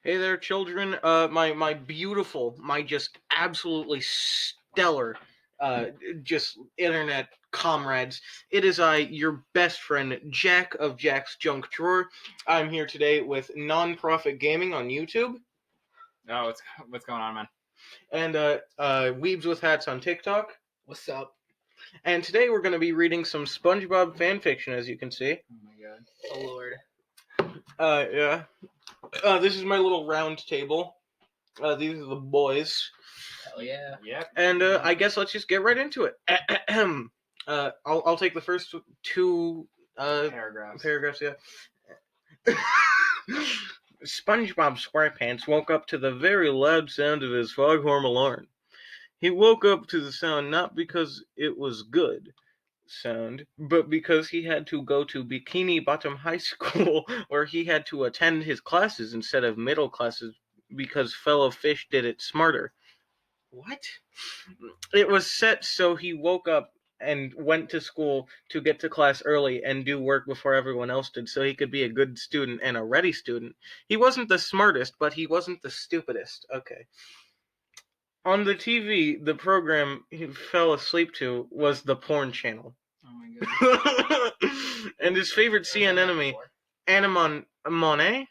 Hey there, children. My beautiful, my just absolutely stellar, just internet comrades. It is I, your best friend, Jack of Jack's Junk Drawer. I'm here today with Nonprofit Gaming on YouTube. Oh, what's going on, man? And Weebs with Hats on TikTok. What's up? And today we're going to be reading some Spongebob fanfiction, as you can see. Oh my god. Oh Lord. Yeah. This is my little round table. These are the boys. Hell yeah. Yep. And I guess let's just get right into it. I'll take the first two Paragraphs. Yeah. SpongeBob SquarePants woke up to the very loud sound of his foghorn alarm. He woke up to the sound not because it was good sound, but because he had to go to Bikini Bottom High School, where he had to attend his classes instead of middle classes because fellow fish did it smarter. What? It was set so he woke up and went to school to get to class early and do work before everyone else did so he could be a good student and a ready student. He wasn't the smartest, but he wasn't the stupidest. Okay. On the TV, the program he fell asleep to was the porn channel. Oh my god. And his favorite sea anemone, Anemone? Anemone?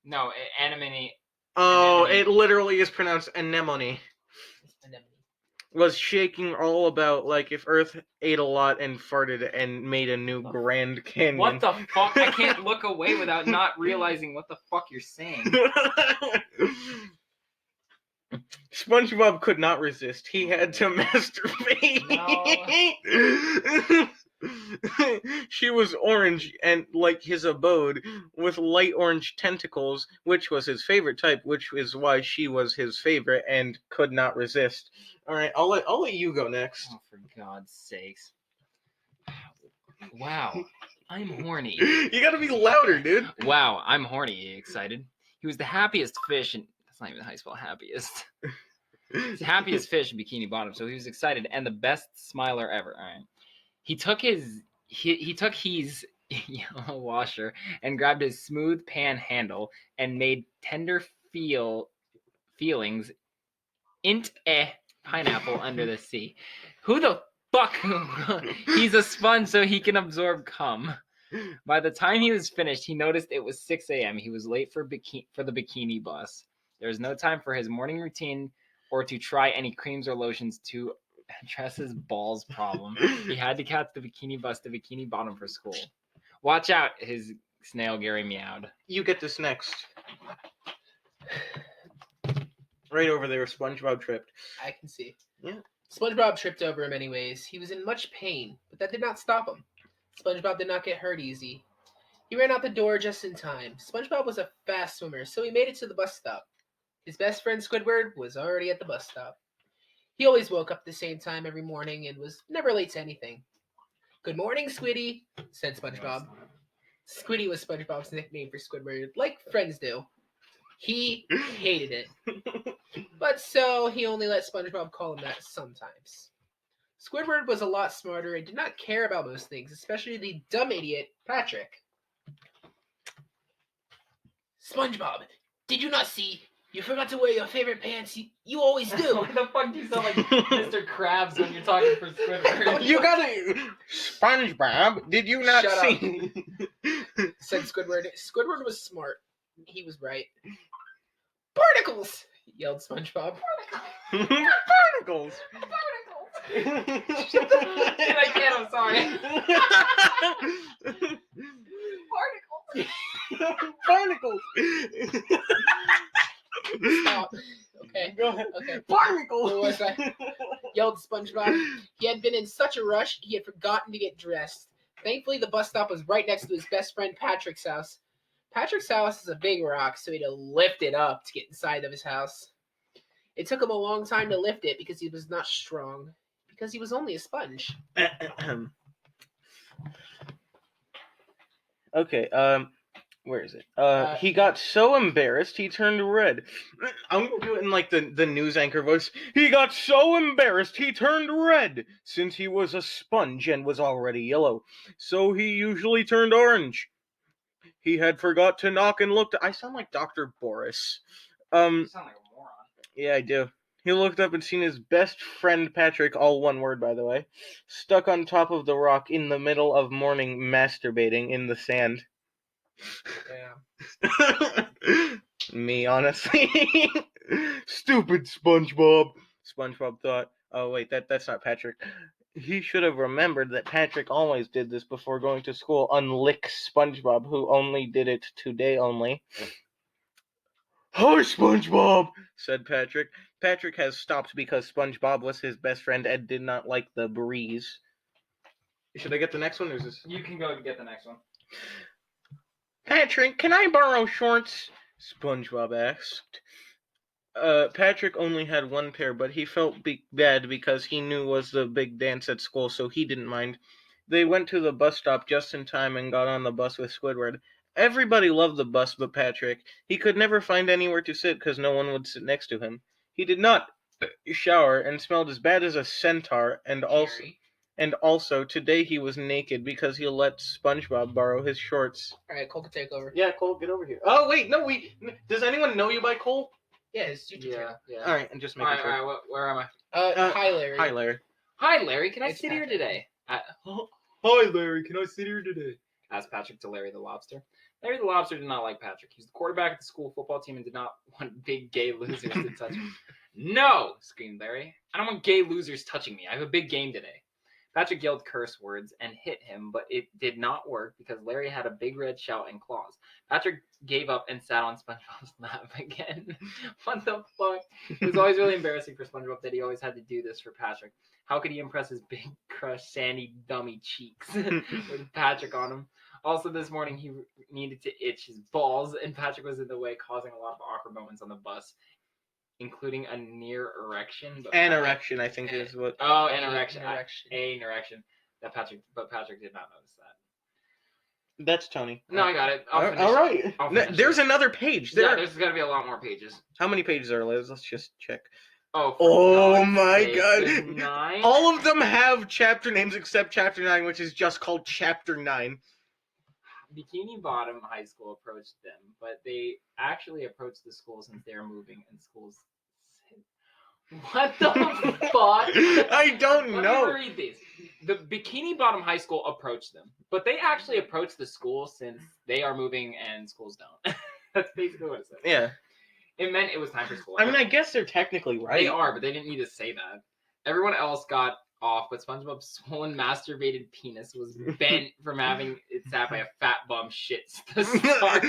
No, anemone. Oh, Anemone. it literally is pronounced anemone. Anemone. Was shaking all about like if Earth ate a lot and farted and made a new Grand Canyon. What the fuck? I can't look away without not realizing what the fuck you're saying. SpongeBob could not resist. He had to masturbate. No. She was orange and like his abode with light orange tentacles, which was his favorite type, which is why she was his favorite and could not resist. All right, I'll let you go next. Oh, for God's sakes. Wow. I'm horny. You gotta be louder, dude. Wow, I'm horny, excited. He was the happiest fish in... That's not even high school happiest. He's the happiest fish in Bikini Bottom, so he was excited and the best smiler ever. All right. He took his yellow washer and grabbed his smooth pan handle and made tender feelings int pineapple under the sea. Who the fuck? He's a sponge so he can absorb cum. By the time he was finished, he noticed it was 6 a.m. He was late for the bikini bus. There was no time for his morning routine or to try any creams or lotions to address his balls problem. He had to catch the bikini bus to Bikini Bottom for school. Watch out, his snail Gary meowed. You get this next. Right over there, SpongeBob tripped. I can see. Yeah. SpongeBob tripped over in many ways. He was in much pain, but that did not stop him. SpongeBob did not get hurt easy. He ran out the door just in time. SpongeBob was a fast swimmer, so he made it to the bus stop. His best friend Squidward was already at the bus stop. He always woke up at the same time every morning and was never late to anything. "Good morning, Squiddy," said SpongeBob. Squiddy was SpongeBob's nickname for Squidward, like friends do. He hated it. But so he only let SpongeBob call him that sometimes. Squidward was a lot smarter and did not care about most things, especially the dumb idiot, Patrick. "SpongeBob, did you not see? You forgot to wear your favorite pants. You always do." Why the fuck do you sound like Mr. Krabs when you're talking for Squidward? You gotta... SpongeBob, did you not Shut see? Said Squidward. Squidward was smart. He was right. "Barnacles!" yelled SpongeBob. Barnacles! I can't, I'm sorry. Barnacles! Stop. Okay. Go ahead. Okay. Barnacles! What was I? Yelled SpongeBob. He had been in such a rush, he had forgotten to get dressed. Thankfully, the bus stop was right next to his best friend Patrick's house. Patrick's house is a big rock, so he had to lift it up to get inside of his house. It took him a long time to lift it because he was not strong. Because he was only a sponge. Okay, where is it? He got so embarrassed he turned red. I'm gonna do it in like the news anchor voice. He got so embarrassed he turned red, since he was a sponge and was already yellow. So he usually turned orange. He had forgot to knock and looked. I sound like Dr. Boris. You sound like a moron. Yeah, I do. He looked up and seen his best friend Patrick, all one word by the way, stuck on top of the rock in the middle of morning masturbating in the sand. Yeah. Me, honestly. Stupid SpongeBob. SpongeBob thought, oh wait, that's not Patrick. He should have remembered that Patrick always did this before going to school, unlike SpongeBob, who only did it today only. Hi, SpongeBob, said Patrick. Patrick has stopped because SpongeBob was his best friend and did not like the breeze. Should I get the next one, or is this? You can go and get the next one. Patrick, can I borrow shorts? SpongeBob asked. Patrick only had one pair, but he felt bad because he knew was the big dance at school, so he didn't mind. They went to the bus stop just in time and got on the bus with Squidward. Everybody loved the bus but Patrick. He could never find anywhere to sit because no one would sit next to him. He did not shower and smelled as bad as a centaur, and also today he was naked because he let SpongeBob borrow his shorts. Alright, Cole can take over. Yeah, Cole, get over here. Oh wait, no, does anyone know you by Cole? Yeah, it's YouTube channel. Yeah. All right, and just making sure. Alright, where am I? Hi, Larry. Hi, Larry. Hi, Larry. Can I It's sit here Patrick. today? Hi, Larry. Can I sit here today? Asked Patrick to Larry the Lobster. Larry the Lobster did not like Patrick. He was the quarterback of the school football team and did not want big gay losers to touch him. No, screamed Larry. I don't want gay losers touching me. I have a big game today. Patrick yelled curse words and hit him, but it did not work because Larry had a big red shout and claws. Patrick gave up and sat on SpongeBob's lap again. What the fuck? It was always really embarrassing for SpongeBob that he always had to do this for Patrick. How could he impress his big crush sandy dummy cheeks with Patrick on him? Also, this morning he needed to itch his balls, and Patrick was in the way, causing a lot of awkward moments on the bus, including a near erection. An erection, I think, is what. Oh, an erection. Erection. An erection. But Patrick did not notice that. That's Tony. No, I got it. All right. I'll finish There's it. another page. There's got to be a lot more pages. How many pages are there? Let's just check. Oh Oh my sake, god. there's 9? All of them have chapter names except chapter 9, which is just called chapter 9. Bikini Bottom High School approached them, but they actually approached the school since they are moving, and schools. What the fuck? I don't Let know. me read these. The Bikini Bottom High School approached them, but they actually approached the school since they are moving and schools don't. That's basically what it said. Yeah. It meant it was time for school. I mean, I guess they're technically right. They are, but they didn't need to say that. Everyone else got off, but SpongeBob's swollen masturbated penis was bent from having it sat by a fat bum shit to start.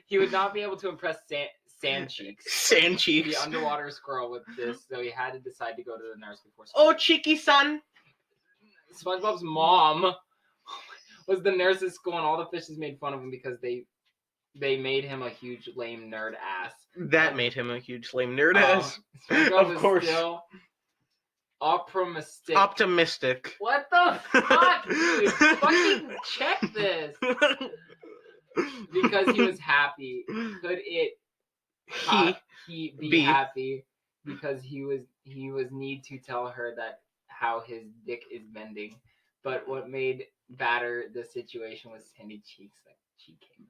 He would not be able to impress Sand Cheeks, Sand Cheeks. the underwater squirrel, with this, so he had to decide to go to the nurse before school. Oh, cheeky son. SpongeBob's mom was the nurse at school, and all the fishes made fun of him because they made him a huge lame nerd ass. That made him a huge lame nerd ass. SpongeBob Of course. is still optimistic. Optimistic. What the fuck, dude? Fucking check this. Because he was happy. Could it he be happy because he was need to tell her that how his dick is bending. But what made badder the situation was Sandy Cheeks that she came in.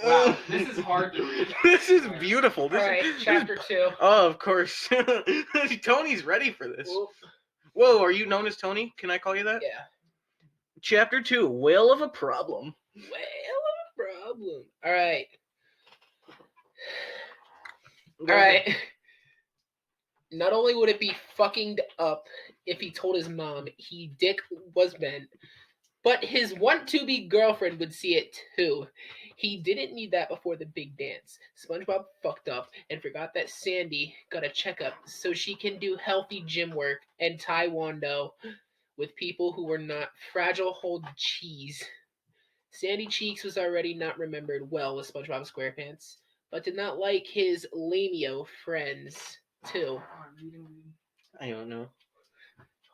Wow, this is hard to read. This is beautiful. Alright, chapter 2. Oh, of course. Tony's ready for this. Well, Whoa, are you known as Tony? Can I call you that? yeah. Chapter 2, Whale of a Problem. Well, a problem. Alright. Alright. Not only would it be fucking up if he told his mom he dick was bent, but his want-to-be girlfriend would see it too. He didn't need that before the big dance. SpongeBob fucked up and forgot that Sandy got a checkup so she can do healthy gym work and taekwondo with people who were not fragile hold cheese. Sandy Cheeks was already not remembered well with SpongeBob SquarePants, but did not like his lameo friends too. I don't know.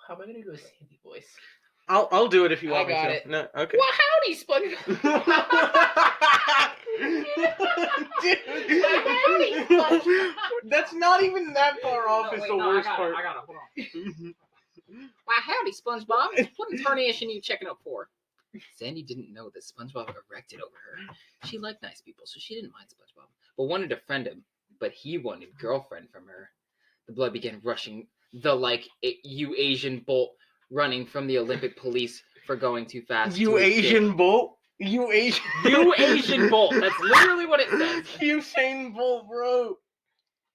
How am I gonna do a Sandy voice? I'll do it if you want me to. I got it. No, okay. Well, howdy, SpongeBob. Dude. That's not even that far off. Is the worst part. I got it. Hold on. Well, howdy, SpongeBob. What tarnation are you checking up for? Sandy didn't know that SpongeBob erected over her. She liked nice people, so she didn't mind SpongeBob, but wanted to friend him. But he wanted girlfriend from her. The blood began rushing, you Asian bolt running from the Olympic police for going too fast. You Asian bolt. You Asian. You Asian bolt. That's literally what it says. Usain Bolt, bro.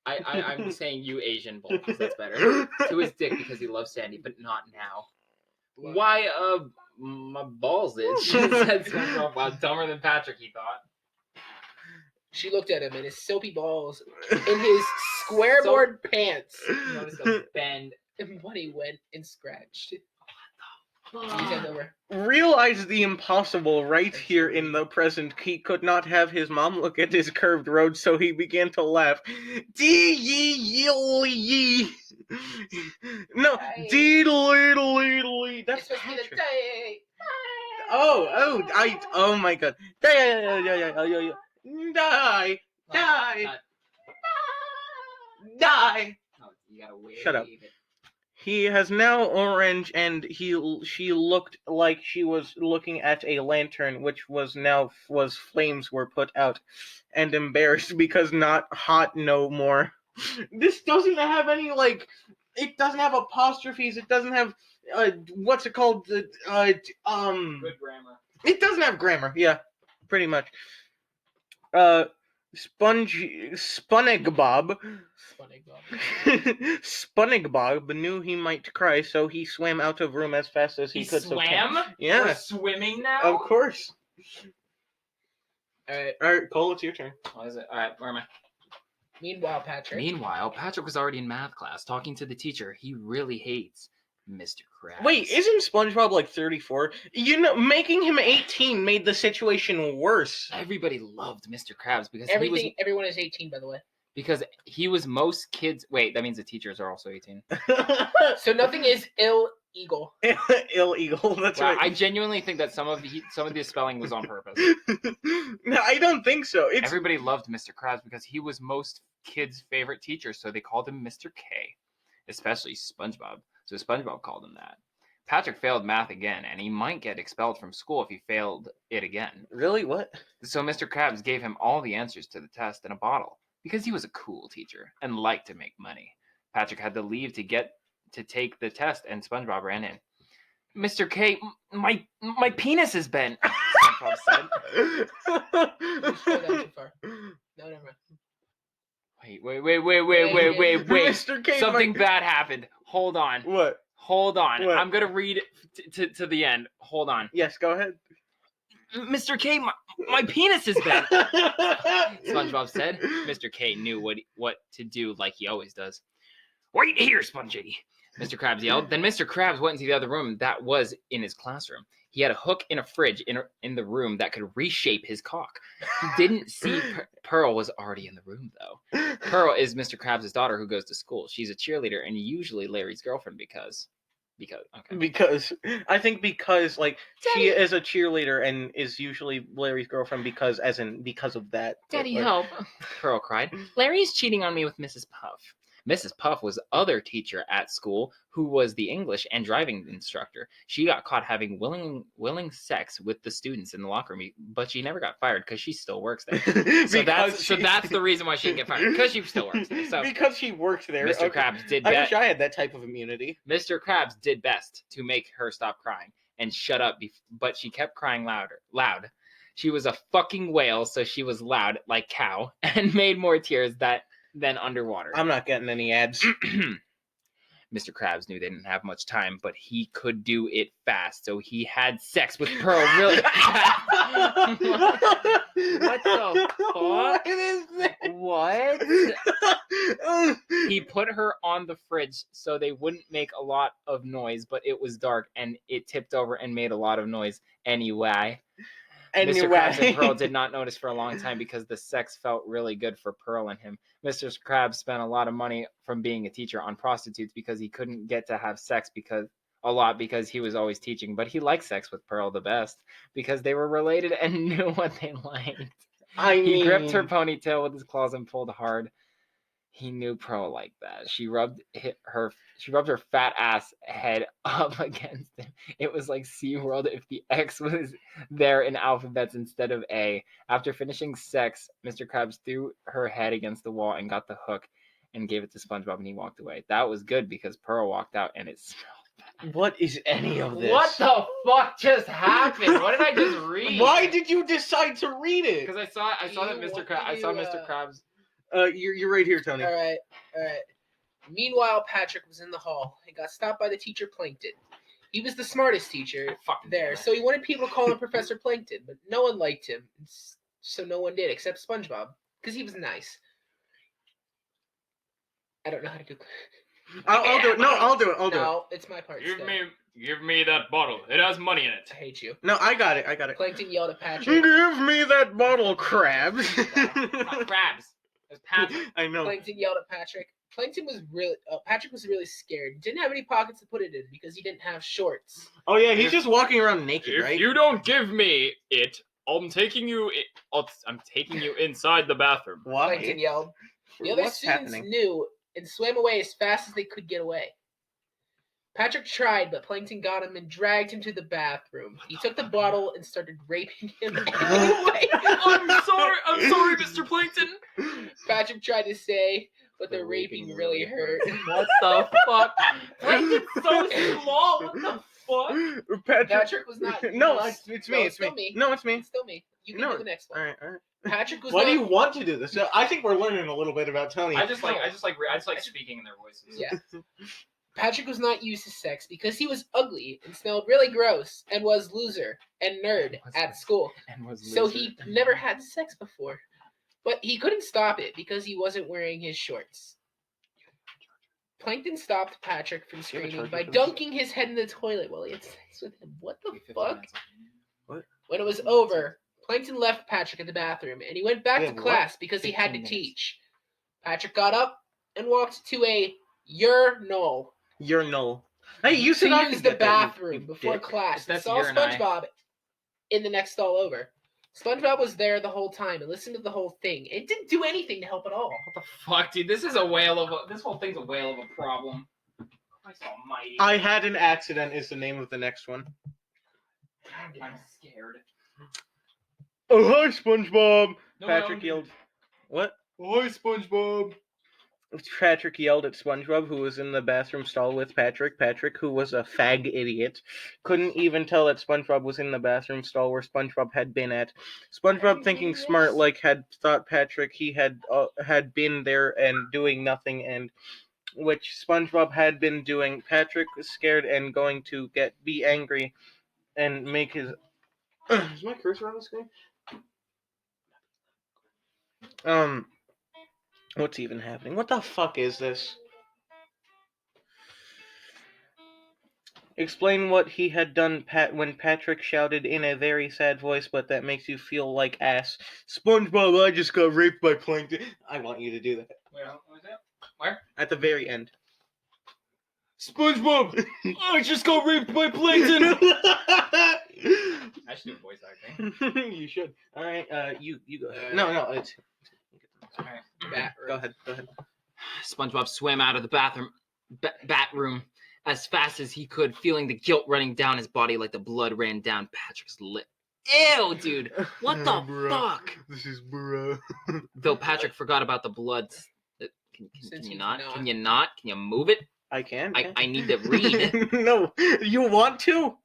I'm saying you Asian bolt because that's better. To his dick because he loves Sandy, but not now. Why, my balls itch. Said SpongeBob. Wow, dumber than Patrick, he thought. She looked at him and his soapy balls in his square-board pants. Noticed a bend. And Bunny went and scratched. He turned over. Realize the impossible right here in the present. He could not have his mom look at his curved road, so he began to laugh. Dee-yee-yee-yee. No, dee-dee-dee-dee. That's It's supposed to be the Patrick. day. Oh my god. Die. Die. No, you gotta wave. Shut up. It. He has now orange, and she looked like she was looking at a lantern, which was flames were put out, and embarrassed because not hot no more. This doesn't have any it doesn't have apostrophes. It doesn't have what's it called? Good grammar. It doesn't have grammar. Yeah, pretty much. Spongebob Spongebob knew he might cry, so he swam out of room as fast as he could. Swam? Yeah. We're swimming now? Of course. Alright. Cole, it's your turn. What is it? Alright, where am I? Meanwhile, Patrick Patrick was already in math class talking to the teacher he really hates, Mr. Krabs. Wait, isn't SpongeBob 34? Making him 18 made the situation worse. Everybody loved Mr. Krabs because everyone is 18, by the way. Because he was most kids. Wait, that means the teachers are also 18. So nothing is illegal. Illegal. That's right. I genuinely think that some of the spelling was on purpose. No, I don't think so. Everybody loved Mr. Krabs because he was most kids' favorite teacher, so they called him Mr. K, especially SpongeBob. So SpongeBob called him that. Patrick failed math again, and he might get expelled from school if he failed it again. Really? What? So Mr. Krabs gave him all the answers to the test in a bottle because he was a cool teacher and liked to make money. Patrick had to leave to take the test, and SpongeBob ran in. Mr. K, my penis is bent, SpongeBob said. Too far. No, never mind. Wait. Mr. K, Something bad happened. Hold on. What? Hold on. What? I'm going to read to the end. Hold on. Yes, go ahead. Mr. K, my penis is bent, SpongeBob said. Mr. K knew what to do like he always does. Wait here, Spongy, Mr. Krabs yelled. Then Mr. Krabs went into the other room that was in his classroom. He had a hook in a fridge in the room that could reshape his cock. He didn't see Pearl was already in the room, though. Pearl is Mr. Krabs' daughter who goes to school. She's a cheerleader and usually Larry's girlfriend because I think she is a cheerleader and is usually Larry's girlfriend because of that. Daddy, help, Pearl cried. Larry's cheating on me with Mrs. Puff. Mrs. Puff was the other teacher at school who was the English and driving instructor. She got caught having willing sex with the students in the locker room, but she never got fired because she still works there. So that's the reason why she didn't get fired, because she still works there. So because she works there. Mr. Krabs did I wish I had that type of immunity. Mr. Krabs did best to make her stop crying and shut up, but she kept crying loud. She was a fucking whale, so she was loud like cow and made more tears than underwater. I'm not getting any ads. Mr. Krabs knew they didn't have much time, but he could do it fast, so he had sex with Pearl really fast. What the fuck? What is that? What? He put her on the fridge so they wouldn't make a lot of noise, but it was dark and it tipped over and made a lot of noise anyway. Mr. Krabs and Pearl did not notice for a long time because the sex felt really good for Pearl and him. Mr. Krabs spent a lot of money from being a teacher on prostitutes because he couldn't get to have sex because he was always teaching. But he liked sex with Pearl the best because they were related and knew what they liked. He gripped her ponytail with his claws and pulled hard. He knew Pearl like that. She rubbed her fat ass head up against him. It was like SeaWorld if the X was there in alphabets instead of A. After finishing sex, Mr. Krabs threw her head against the wall and got the hook and gave it to SpongeBob, and he walked away. That was good because Pearl walked out and it smelled. What is any of this? What the fuck just happened? What did I just read? Why did you decide to read it? Because I saw that Mr. Krabs. You're right here, Tony. All right. Meanwhile, Patrick was in the hall and got stopped by the teacher Plankton. He was the smartest teacher there, so he wanted people to call him Professor Plankton, but no one liked him, so no one did except SpongeBob because he was nice. I don't know how to do. I'll do it. No, I'll do it. No, it's my part. Give me that bottle. It has money in it. I hate you. No, I got it. Plankton yelled at Patrick. Give me that bottle, Krabs. Krabs. It's Patrick. I know. Plankton yelled at Patrick. Patrick was really scared. He didn't have any pockets to put it in because he didn't have shorts. Oh yeah, he's just walking around naked, right? If you don't give me it, I'm taking you inside the bathroom. Why? Plankton yelled. The other What's students happening? knew and swam away as fast as they could get away. Patrick tried, but Plankton got him and dragged him to the bathroom. He took the bottle and started raping him anyway. I'm sorry, Mr. Plankton. Patrick tried to say, but the raping really hurt. What the fuck? Plankton's so small. What the fuck? Patrick was not. No, it's me. No, It's still me. me. No, it's me. It's still me. You can No. do the next one. All right. Patrick was Why not. do you want to do this? I think we're learning a little bit about Tony. I just like speaking in their voices. Yeah. Patrick was not used to sex because he was ugly and smelled really gross and was loser and nerd at school. So he never had sex before. But he couldn't stop it because he wasn't wearing his shorts. Plankton stopped Patrick from screaming by dunking his head in the toilet while he had sex with him. What the fuck? What? When it was over, Plankton left Patrick in the bathroom and he went back to class because he had to 15 minutes. teach. Patrick got up and walked to a urinal. Urinal. Hey, you To said I use could the get that, bathroom you before dick. class. He That's saw urinal. SpongeBob in the next stall over. SpongeBob was there the whole time and listened to the whole thing. It didn't do anything to help at all. What the fuck, dude? This whole thing's a whale of a problem. Christ almighty. I had an accident is the name of the next one. I'm scared. Oh, hi, SpongeBob. No, Patrick no. yelled. What? Hi, SpongeBob. Patrick yelled at SpongeBob, who was in the bathroom stall with Patrick. Patrick, who was a fag idiot, couldn't even tell that SpongeBob was in the bathroom stall where SpongeBob had been at. SpongeBob, thinking smart, had thought Patrick he had been there and doing nothing, and which SpongeBob had been doing. Patrick was scared and going to be angry and make his. Is my cursor on the screen? What's even happening? What the fuck is this? Explain what he had done when Patrick shouted in a very sad voice, but that makes you feel like ass. SpongeBob, I just got raped by Plankton. I want you to do that. Where was that? Where? At the very end. SpongeBob, I just got raped by Plankton. I should do voice acting. You should. All right, you go ahead. No, it's. Alright. Go ahead. SpongeBob swam out of the bathroom, bat room, as fast as he could, feeling the guilt running down his body like the blood ran down Patrick's lip. Ew, dude! What the Bruh. fuck? This is bro. Though Patrick forgot about the blood. Can Since you you not? cannot. Can you not? Can you move it? I can. I need to read. No, you want to?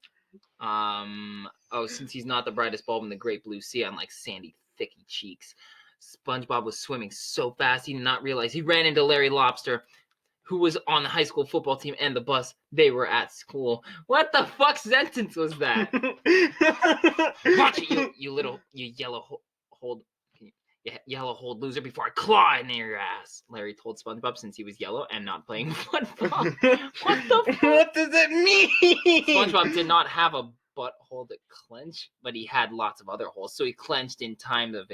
Oh, since he's not the brightest bulb in the great blue sea, unlike sandy, thicky cheeks. SpongeBob was swimming so fast he did not realize he ran into Larry Lobster, who was on the high school football team and the bus. They were at school. What the fuck sentence was that? Watch it, you yellow hold loser, before I claw in your ass, Larry told SpongeBob, since he was yellow and not playing football. What the fuck? What does that mean? SpongeBob did not have a butthole to clench, but he had lots of other holes, so he clenched in time of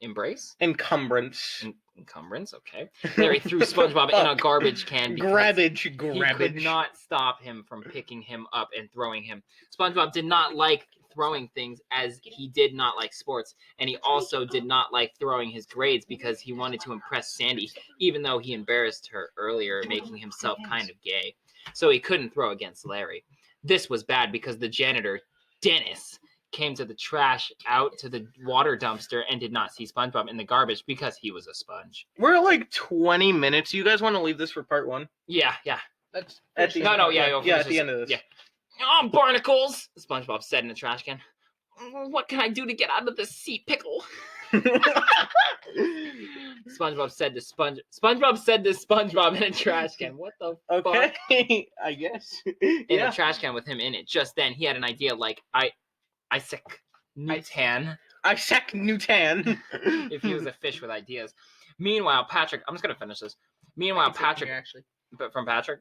embrace? Encumbrance. Encumbrance, okay. Larry threw SpongeBob in a garbage can because Grabbage. he could not stop him from picking him up and throwing him. SpongeBob did not like throwing things as he did not like sports, and he also did not like throwing his grades because he wanted to impress Sandy, even though he embarrassed her earlier, making himself kind of gay. So he couldn't throw against Larry. This was bad because the janitor, Dennis, came to the trash out to the water dumpster and did not see SpongeBob in the garbage because he was a sponge. We're at like 20 minutes. You guys want to leave this for part 1? Yeah. Let's At the- No, yeah, you'll yeah, finish at the end of this. Yeah. Oh, barnacles! SpongeBob said in the trash can. What can I do to get out of this sea pickle? SpongeBob said to SpongeBob in a trash can. What the fuck? Okay, I guess. In a trash can with him in it. Just then, he had an idea like Isaac Newton. Isaac Newton. If he was a fish with ideas. Meanwhile, Patrick. I'm just gonna finish this. Meanwhile, Patrick. actually. But from Patrick.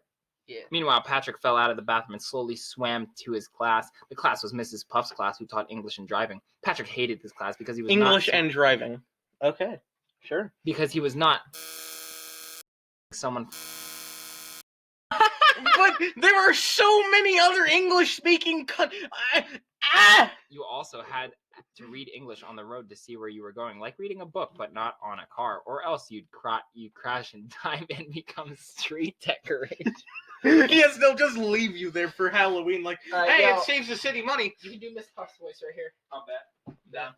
Yeah. Meanwhile, Patrick fell out of the bathroom and slowly swam to his class. The class was Mrs. Puff's class, who taught English and driving. Patrick hated this class because he was English not, and driving. Okay, sure. because he was not someone. But there are so many other English-speaking. You also had to read English on the road to see where you were going, like reading a book, but not on a car, or else you'd crash and die and become street decorator. Yes, they'll just leave you there for Halloween. Like, hey, yo. it saves the city money. You can do Miss Puff's voice right here. I'll bet. Down.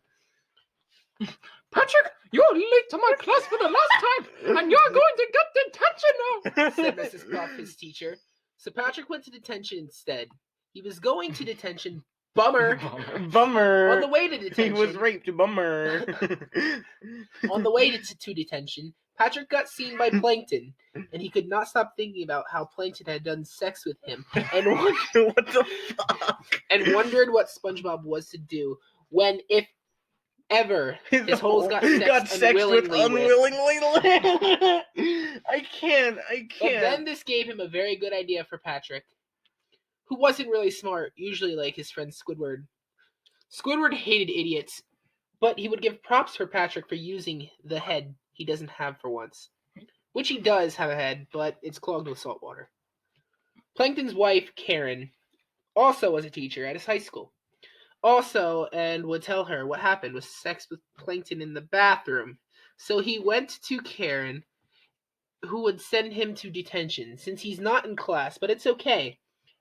Patrick, you're late to my class for the last time, and you're going to get detention now. Said Mrs. Puff, his teacher. So Patrick went to detention instead. He was going to detention. Bummer. Bummer. On the way to detention. He was raped. Bummer. On the way to detention, Patrick got seen by Plankton, and he could not stop thinking about how Plankton had done sex with him, and What the fuck? and wondered what SpongeBob was to do when, if ever, his holes got sexed unwillingly with. I can't. But then this gave him a very good idea for Patrick, who wasn't really smart, usually like his friend Squidward. Squidward hated idiots, but he would give props for Patrick for using the head he doesn't have for once. Which he does have a head, but it's clogged with salt water. Plankton's wife, Karen, also was a teacher at his high school. Also, and would tell her what happened was sex with Plankton in the bathroom. So he went to Karen, who would send him to detention, since he's not in class, but it's okay,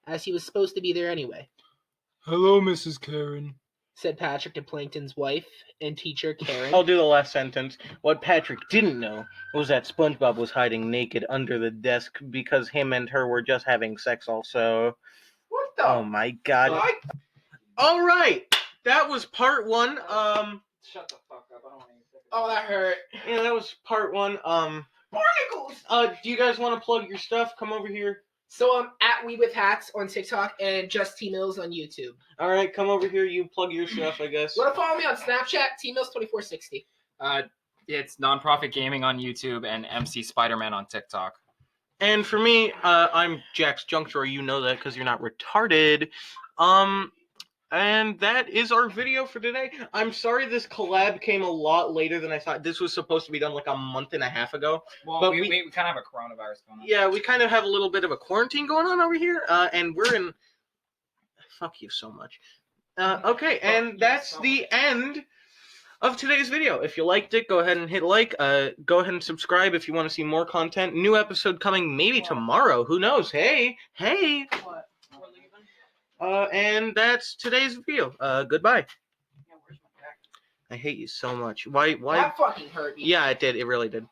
as he was supposed to be there anyway. Hello, Mrs. Karen, said Patrick to Plankton's wife and teacher, Karen. I'll do the last sentence. What Patrick didn't know was that SpongeBob was hiding naked under the desk because him and her were just having sex also. What the? Oh my god. What? All right. That was part 1. Shut the fuck up. I don't want to. Oh, that hurt. Yeah, that was part 1. Barnacles! Do you guys want to plug your stuff? Come over here. So I'm at We With Hats on TikTok and Just T Mills on YouTube. All right, come over here. You plug your stuff, I guess. You want to follow me on Snapchat? T Mills 2460. It's Nonprofit Gaming on YouTube and MC Spider-Man on TikTok. And for me, I'm Jax Juncture. You know that because you're not retarded. And that is our video for today. I'm sorry this collab came a lot later than I thought. This was supposed to be done like a month and a half ago. Well, But we we kind of have a coronavirus going on. Yeah, we kind of have a little bit of a quarantine going on over here. And we're in... Fuck you so much. Okay, and that's the end of today's video. If you liked it, go ahead and hit like. Go ahead and subscribe if you want to see more content. New episode coming maybe tomorrow. Who knows? Hey. What? We're leaving? And that's today's video. Goodbye. Yeah, where's my back? I hate you so much. Why? That fucking hurt me. Yeah, it did. It really did.